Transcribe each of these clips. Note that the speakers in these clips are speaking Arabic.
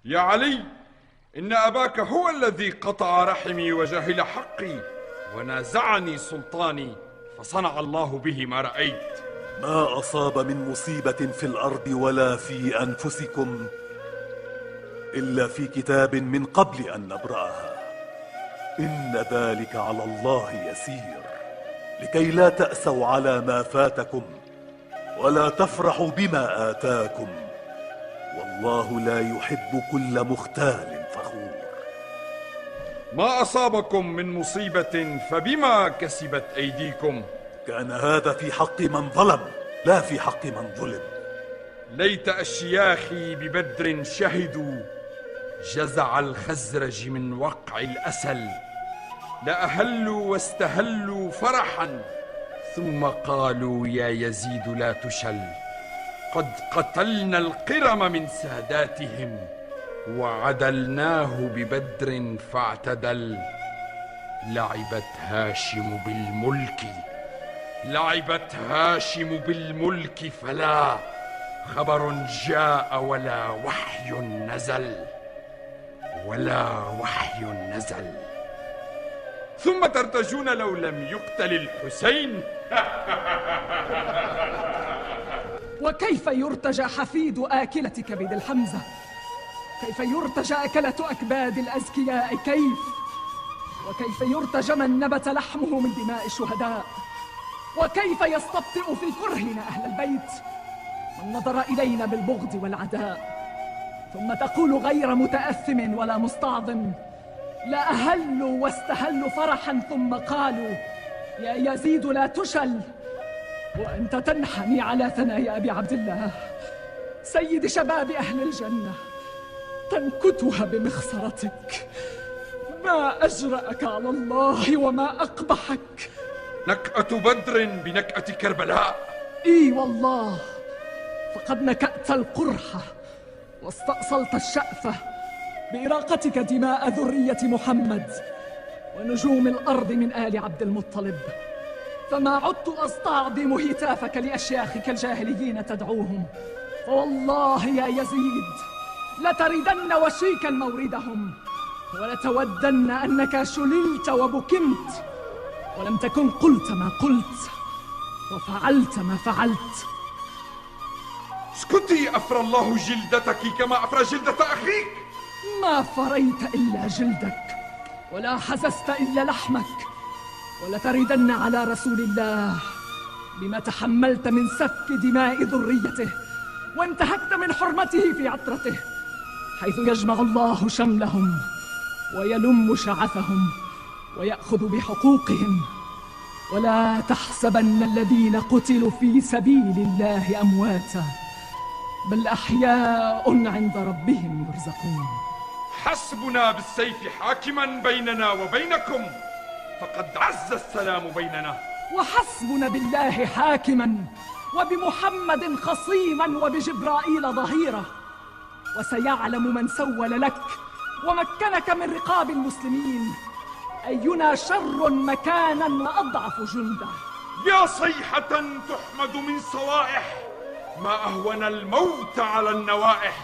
يا علي، إن أباك هو الذي قطع رحمي وجهل حقي ونازعني سلطاني، فصنع الله به ما رأيت. ما أصاب من مصيبة في الأرض ولا في أنفسكم إلا في كتاب من قبل أن نبرأها، إن ذلك على الله يسير، لكي لا تأسوا على ما فاتكم ولا تفرحوا بما آتاكم، والله لا يحب كل مختال فخور. ما أصابكم من مصيبة فبما كسبت أيديكم. كان هذا في حق من ظلم لا في حق من ظلم. ليت أشياخي ببدر شهدوا جزع الخزرج من وقع الأسل، لأهلوا واستهلوا فرحا ثم قالوا يا يزيد لا تشل. قد قتلنا القرم من ساداتهم وعدلناه ببدر فاعتدل. لعبت هاشم بالملك، لعبت هاشم بالملك، فلا خبر جاء ولا وحي نزل، ولا وحي نزل. ثم ترتجون لو لم يقتل الحسين. وكيف يرتجى حفيد آكلة كبد الحمزة؟ كيف يرتجى أكلة أكباد الأزكياء؟ وكيف يرتجى من نبت لحمه من دماء الشهداء؟ وكيف يستبطئ في كرهنا أهل البيت من نظر إلينا بالبغض والعداء؟ ثم تقول غير متأثم ولا مستعظم، لا أهلوا واستهلوا فرحا ثم قالوا يا يزيد لا تشل، وأنت تنحني على ثنايا أبي عبد الله سيد شباب أهل الجنة، تنكتها بمخصرتك. ما أجرأك على الله وما أقبحك. نكأة بدر بنكأة كربلاء. إي والله، فقد نكأت القرحة واستأصلت الشأفة بإراقتك دماء ذرية محمد ونجوم الأرض من آل عبد المطلب، فما عدت أستعظم هتافك لأشياخك الجاهليين تدعوهم، فوالله يا يزيد لتردن وشيكا موردهم، ولتودن أنك شللت وبكمت ولم تكن قلت ما قلت وفعلت ما فعلت. اسكتي، أفرى الله جلدتك كما أفرى جلدة أخيك. ما فريت إلا جلدك ولا حززت إلا لحمك، ولتردن على رسول الله بما تحملت من سفك دماء ذريته وانتهكت من حرمته في عطرته، حيث يجمع الله شملهم ويلم شعثهم ويأخذ بحقوقهم. ولا تحسبن الذين قتلوا في سبيل الله أمواتا، بل أحياء عند ربهم يرزقون. حسبنا بالسيف حاكما بيننا وبينكم، فقد عز السلام بيننا. وحسبنا بالله حاكما وبمحمد خصيما وبجبرائيل ظهيرا، وسيعلم من سول لك ومكنك من رقاب المسلمين أينا شر مكانا وأضعف جندا. يا صيحة تحمد من صوائح، ما أهون الموت على النوائح.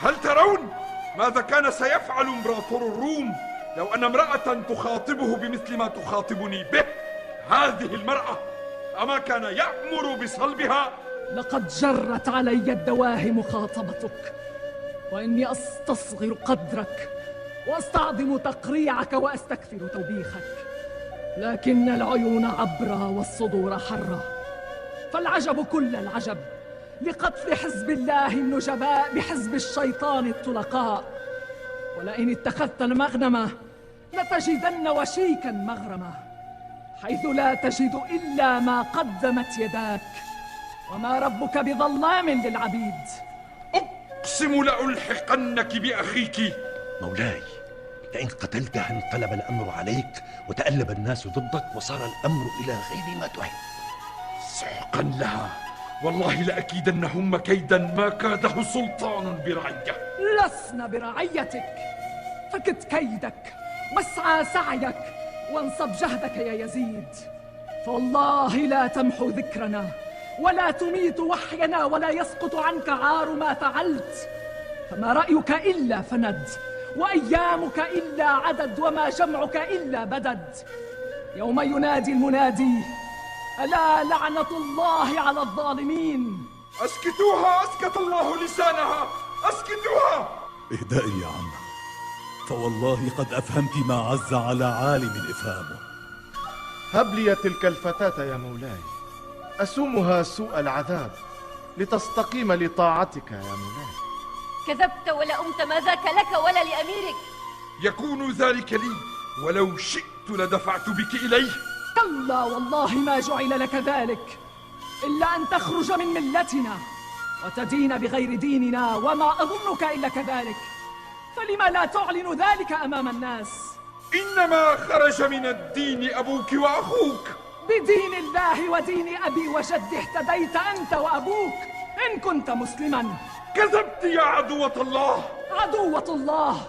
هل ترون ماذا كان سيفعل إمبراطور الروم لو أن امرأة تخاطبه بمثل ما تخاطبني به؟ هذه المرأة أما كان يأمر بصلبها؟ لقد جرت علي الدواهي مخاطبتك، وإني أستصغر قدرك وأستعظم تقريعك وأستكثر توبيخك، لكن العيون عبرة والصدور حرة. فالعجب كل العجب لقتل حزب الله النجباء بحزب الشيطان الطلقاء. ولئن اتخذت المغنمة لتجدن وشيكا مغرمة، حيث لا تجد إلا ما قدمت يداك، وما ربك بظلام للعبيد. أقسم لألحقنك بأخيك. مولاي، لئن قتلته انقلب الأمر عليك وتألب الناس ضدك وصار الأمر إلى غير ما تحب. سحقا لها، والله لأكيدنهم كيدا ما كاده سلطان برعية. لسنا برعيتك، فكد كيدك واسعى سعيك وانصب جهدك يا يزيد، فوالله لا تمحو ذكرنا ولا تميت وحينا ولا يسقط عنك عار ما فعلت، فما رأيك إلا فند، وأيامك إلا عدد، وما جمعك إلا بدد. يوم ينادي المنادي: ألا لعنة الله على الظالمين. أسكتوها، أسكت الله لسانها، أسكتوها. اهدئي يا عم، فوالله قد أفهمت ما عز على عالم إفهامه. هب لي تلك الفتاة يا مولاي، أسومها سوء العذاب لتستقيم لطاعتك يا مولاي. كذبت ولأمت، ما ذاك لك ولا لأميرك. يكون ذلك لي، ولو شئت لدفعت بك إليه. كلا والله ما جعل لك ذلك إلا أن تخرج من ملتنا وتدين بغير ديننا، وما أظنك إلا كذلك، فلما لا تعلن ذلك أمام الناس؟ إنما خرج من الدين أبوك وأخوك. بدين الله ودين أبي وجدي اهتديت أنت وأبوك إن كنت مسلما. كذبت يا عدوة الله. عدوة الله؟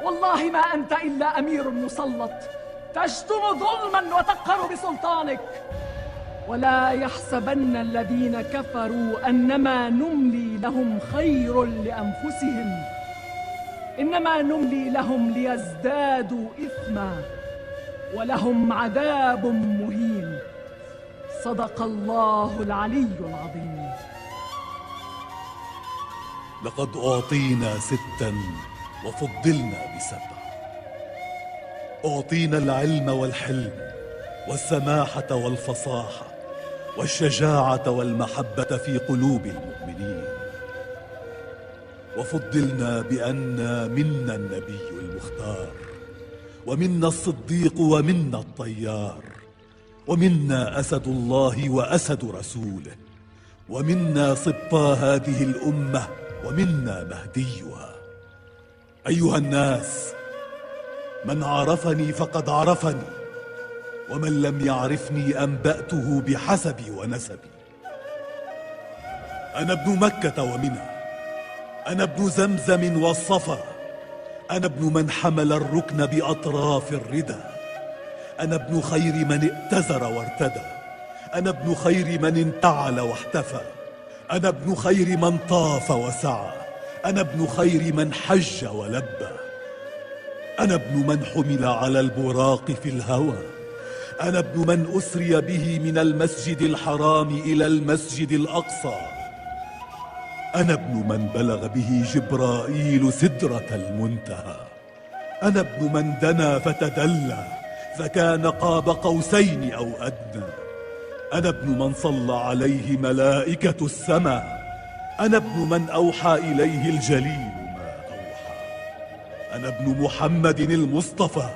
والله ما أنت إلا أمير مسلط تشتم ظلما وتقهر بسلطانك. ولا يحسبن الذين كفروا أنما نملي لهم خير لأنفسهم، إنما نملي لهم ليزدادوا إثما ولهم عذاب مهين. صدق الله العلي العظيم. لقد أعطينا 6 وفضلنا ب7. أعطينا العلم والحلم والسماحة والفصاحة والشجاعة والمحبة في قلوب المؤمنين، وفضلنا بأن منا النبي المختار، ومنا الصديق، ومنا الطيار، ومنا أسد الله وأسد رسوله، ومنا صبا هذه الأمة، ومنا مهديها. أيها الناس، من عرفني فقد عرفني، ومن لم يعرفني أنبأته بحسبي ونسبي. أنا ابن مكة ومنى، أنا ابن زمزم والصفا، أنا ابن من حمل الركن بأطراف الردى، أنا ابن خير من ائتزر وارتدى، أنا ابن خير من انتعل واحتفى، أنا ابن خير من طاف وسعى، أنا ابن خير من حج ولبى، أنا ابن من حمل على البراق في الهوى، أنا ابن من أسري به من المسجد الحرام إلى المسجد الأقصى، أنا ابن من بلغ به جبرائيل سدرة المنتهى، أنا ابن من دنا فتدلى فكان قاب قوسين أو أدنى، أنا ابن من صلى عليه ملائكة السماء، أنا ابن من أوحى إليه الجليل ما أوحى، أنا ابن محمد المصطفى،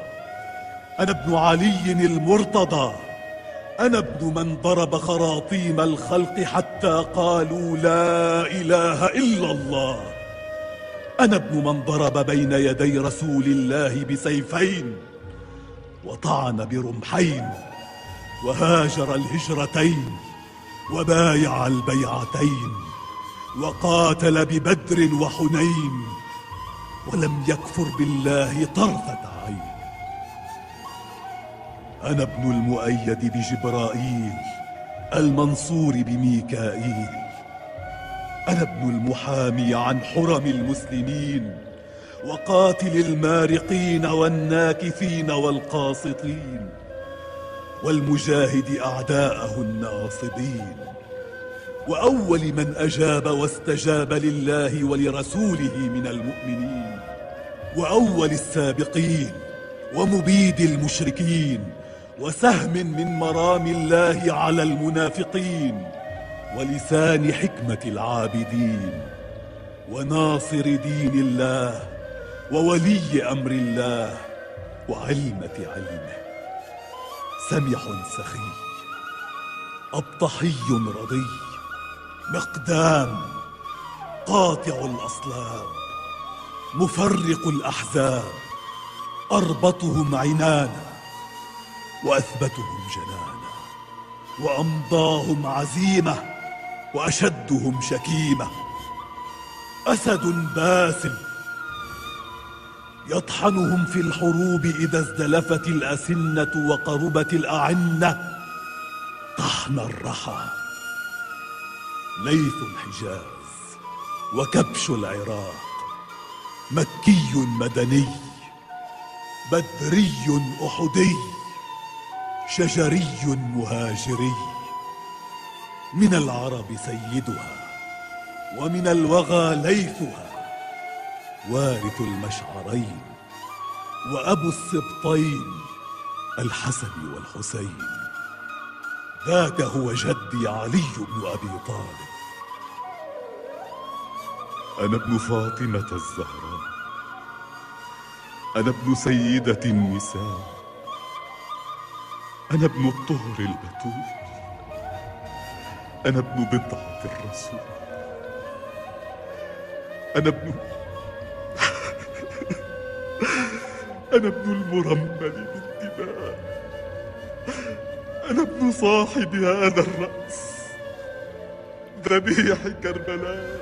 أنا ابن علي المرتضى، أنا ابن من ضرب خراطيم الخلق حتى قالوا لا إله إلا الله، أنا ابن من ضرب بين يدي رسول الله بسيفين وطعن برمحين، وهاجر الهجرتين، وبايع البيعتين، وقاتل ببدر وحنين، ولم يكفر بالله طرفة عين. أنا ابن المؤيد بجبرائيل، المنصور بميكائيل، أنا ابن المحامي عن حرم المسلمين، وقاتل المارقين والناكثين والقاسطين، والمجاهد أعداءه الناصبين، وأول من أجاب واستجاب لله ولرسوله من المؤمنين، وأول السابقين، ومبيد المشركين، وسهم من مرام الله على المنافقين، ولسان حكمة العابدين، وناصر دين الله، وولي أمر الله، وعلمة علمه، سمح سخي، أبطحي رضي، مقدام، قاطع الأصلاب، مفرق الأحزاب، أربطهم عنانا، وأثبتهم جنانا، وأمضاهم عزيمة، وأشدهم شكيمة، أسد باسل يطحنهم في الحروب إذا ازدلفت الأسنة وقربت الأعنة، طحن الرحى، ليث الحجاز، وكبش العراق، مكي مدني، بدري أحدي، شجري مهاجري، من العرب سيدها ومن الوغى ليثها، وارث المشعرين وأبو السبطين الحسن والحسين، ذاك هو جدي علي بن أبي طالب. أنا ابن فاطمة الزهراء، أنا ابن سيدة النساء، أنا ابن الطهر البتول، أنا ابن بضعة الرسول، أنا ابن أنا ابن المرمل بالدماء، أنا ابن صاحب هذا الرأس، ذبيح كربلاء.